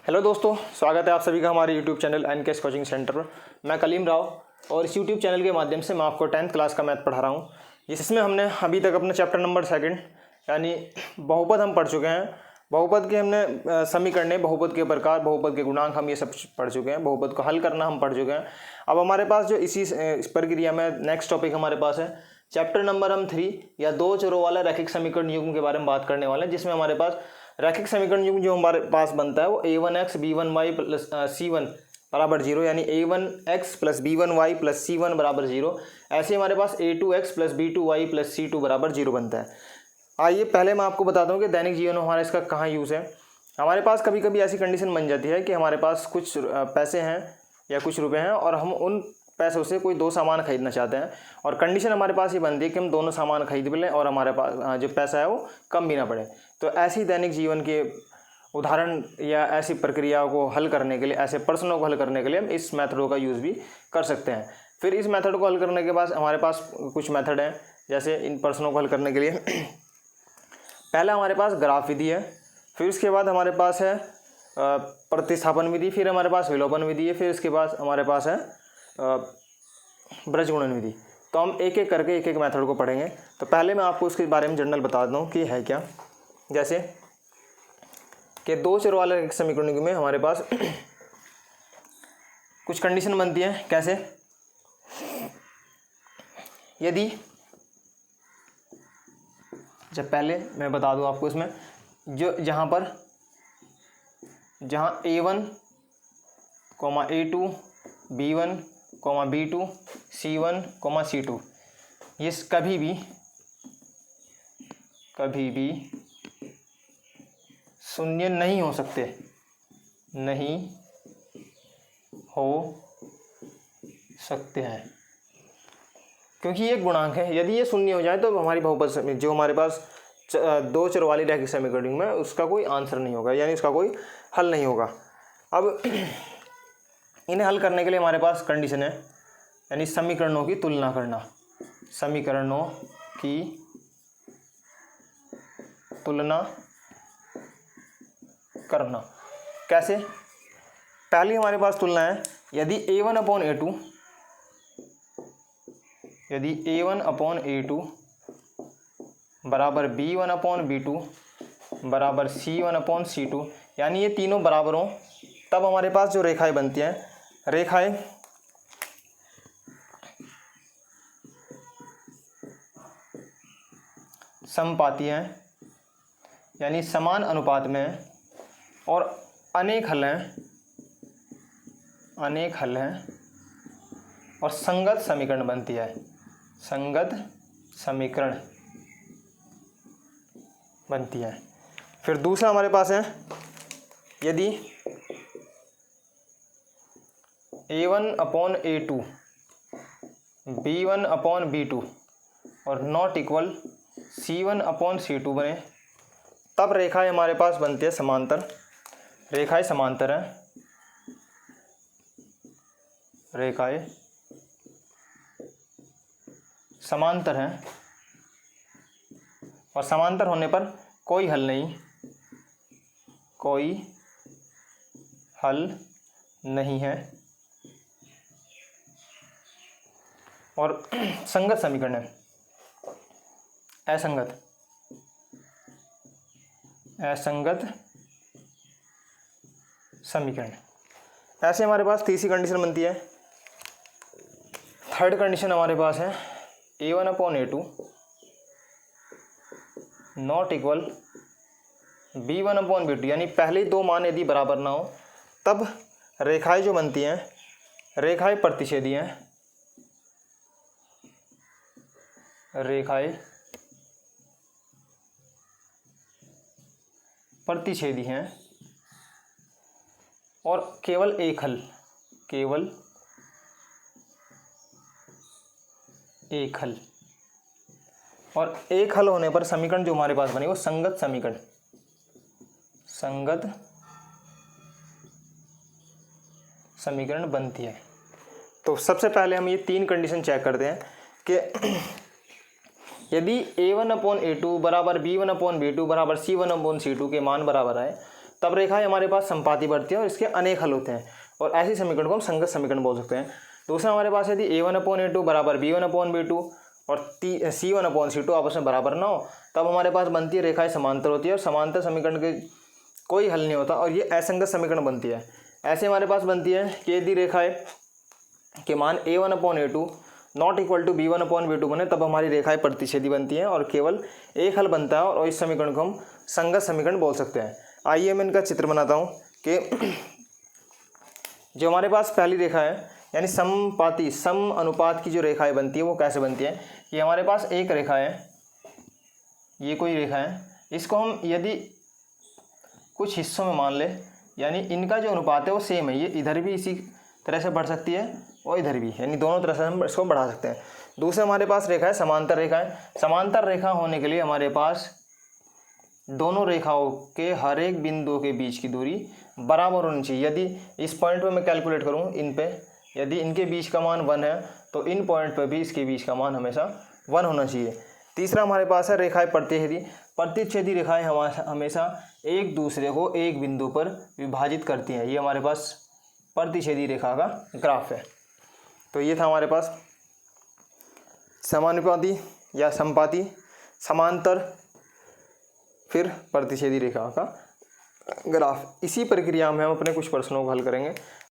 Hello दोस्तों, स्वागत है आप सभी का हमारे YouTube channel NKS coaching centre पर। मैं कलीम राव और इस यूट्यूब चैनल के माध्यम से मैं आपको 10th क्लास का मैथ पढ़ा रहा हूँ, जिसमें हमने अभी तक अपना चैप्टर नंबर 2 यानी बहुपद हम पढ़ चुके हैं। बहुपद के हमने समीकरण, बहुपद के प्रकार, बहुपद के गुणांक हम ये सब पढ़ चुके हैं। बहुपद को हल करना हम पढ़ चुके हैं। अब हमारे पास जो इसी इस प्रक्रिया में नेक्स्ट टॉपिक हमारे पास है चैप्टर नंबर हम 3 या 2 चरों वाला रैखिक समीकरण युग्म के बारे में बात करने वाले हैं, जिसमें हमारे पास रैखिक समीकरण युग्म जो हमारे पास बनता है वो a1x b1y प्लस c1 बराबर 0, यानी a1x plus b1y plus c1 बराबर 0। ऐसे हमारे पास a2x plus b2y plus c2 बराबर 0 बनता है। आइए पहले मैं आपको बताता हूँ कि दैनिक जीवन में हमारा इसका कहाँ यूज़ है। हमारे पास कभी कभी ऐसी कंडीशन बन जाती है कि हमारे पास कुछ पैसे हैं या कुछ रुपए हैं और हम उन पैसों से कोई दो सामान खरीदना चाहते हैं, और कंडीशन हमारे पास ये बनती है कि हम दोनों सामान खरीद भी लें और हमारे पास जो पैसा है वो कम भी ना पड़े। तो ऐसी दैनिक जीवन के उदाहरण या ऐसी प्रक्रियाओं को हल करने के लिए, ऐसे प्रश्नों को हल करने के लिए हम इस मेथडों का यूज़ भी कर सकते हैं। फिर इस मेथड को हल करने के बाद हमारे पास कुछ मेथड हैं, जैसे इन प्रश्नों को हल करने के लिए पहला हमारे पास ग्राफ विधि है, फिर उसके बाद हमारे पास है प्रतिस्थापन विधि, फिर हमारे पास विलोपन विधि है, फिर इसके बाद हमारे पास है ब्रजगुणन विधि। तो हम एक एक करके एक एक मेथड को पढ़ेंगे। तो पहले मैं आपको उसके बारे में जनरल बता दूँ कि है क्या। जैसे कि दो चरों वाले एक समीकरण में हमारे पास कुछ कंडीशन बनती है। कैसे? यदि जब पहले मैं बता दूं आपको इसमें जो जहाँ a1, a2, b1, b2, c1, c2 ये कभी भी शून्य नहीं हो सकते, हैं, क्योंकि ये गुणांक है। यदि ये शून्य हो जाए तो हमारी बहुपद जो हमारे पास दो चर वाली रैखिक समीकरण में उसका कोई आंसर नहीं होगा, यानी उसका कोई हल नहीं होगा। अब इन्हें हल करने के लिए हमारे पास कंडीशन है, यानी समीकरणों की तुलना करना। समीकरणों की तुलना करना कैसे? पहली हमारे पास तुलना है, यदि a1/a2 बराबर b1/b2 बराबर c1/c2, यानी ये तीनों बराबर हों, तब हमारे पास जो रेखाएं बनती हैं, रेखाएं समपाती हैं, यानी समान अनुपात में हैं, और अनेक हल हैं और संगत समीकरण बनती है। संगत समीकरण बनती है। फिर दूसरा हमारे पास है, यदि a1/a2 b1/b2 और नॉट इक्वल c1/c2 बने, तब रेखाएं हमारे पास बनती है समांतर। रेखाएं समांतर हैं, रेखाएं समांतर हैं, और समांतर होने पर कोई हल नहीं है, और संगत समीकरण है। असंगत समीकरण। ऐसे हमारे पास तीसरी कंडीशन बनती है। थर्ड कंडीशन हमारे पास है a1/a2 नॉट इक्वल b1/b2, यानी पहले दो मान यदि बराबर ना हो, तब रेखाएं जो बनती हैं, रेखाएं प्रतिच्छेदी हैं। रेखाएं प्रतिच्छेदी हैं और केवल एक हल और एक हल होने पर समीकरण जो हमारे पास बने वो संगत समीकरण बनती है। तो सबसे पहले हम ये तीन कंडीशन चेक करते हैं कि यदि a1/a2 बराबर b1/b2 बराबर c1/c2 के मान बराबर आए, तब रेखाएं हमारे पास समपाती बढ़ती है और इसके अनेक हल होते हैं, और ऐसी समीकरण को हम संगत समीकरण बोल सकते हैं। दूसरा हमारे पास यदि a1/a2 बराबर b1/b2 और c1/c2 आपस में बराबर ना हो, तब हमारे पास बनती है रेखाएं समांतर होती है और समांतर समीकरण के कोई हल नहीं होता और ये असंगत समीकरण बनती है। ऐसे हमारे पास बनती है कि यदि रेखाएं के मान a1/a2 not equal to b1/b2 बने, तब हमारी रेखाएं प्रतिच्छेदी बनती हैं और केवल एक हल बनता है और इस समीकरण को हम संगत समीकरण बोल सकते हैं। आइए मैं इनका चित्र बनाता हूँ कि जो हमारे पास पहली रेखा है यानी समपाती सम अनुपात की जो रेखाएं बनती है वो कैसे बनती है कि हमारे पास एक रेखा है, ये कोई रेखा है, इसको हम यदि कुछ हिस्सों में मान ले, यानी इनका जो अनुपात है वो सेम है, ये इधर भी इसी तरह से बढ़ सकती है और इधर भी, यानी दोनों तरह से हम इसको बढ़ा सकते हैं। दूसरा हमारे पास रेखा है समांतर रेखा है। समांतर रेखा होने के लिए हमारे पास दोनों रेखाओं के हर एक बिंदु के बीच की दूरी बराबर होनी चाहिए। यदि इस पॉइंट पे मैं कैलकुलेट करूँ इन पे, यदि इनके बीच का मान 1 है तो इन पॉइंट पे भी इसके बीच का मान हमेशा 1 होना चाहिए। तीसरा हमारे पास है रेखाएं प्रतिच्छेदी। प्रतिच्छेदी रेखाएं हमेशा एक दूसरे को एक बिंदु पर विभाजित करती हैं। ये हमारे पास प्रतिच्छेदी रेखा का ग्राफ है। तो ये था हमारे पास समानुपाती या समपाती, समांतर, फिर प्रतिच्छेदी रेखा का ग्राफ। इसी प्रक्रिया में हम अपने कुछ प्रश्नों को हल करेंगे।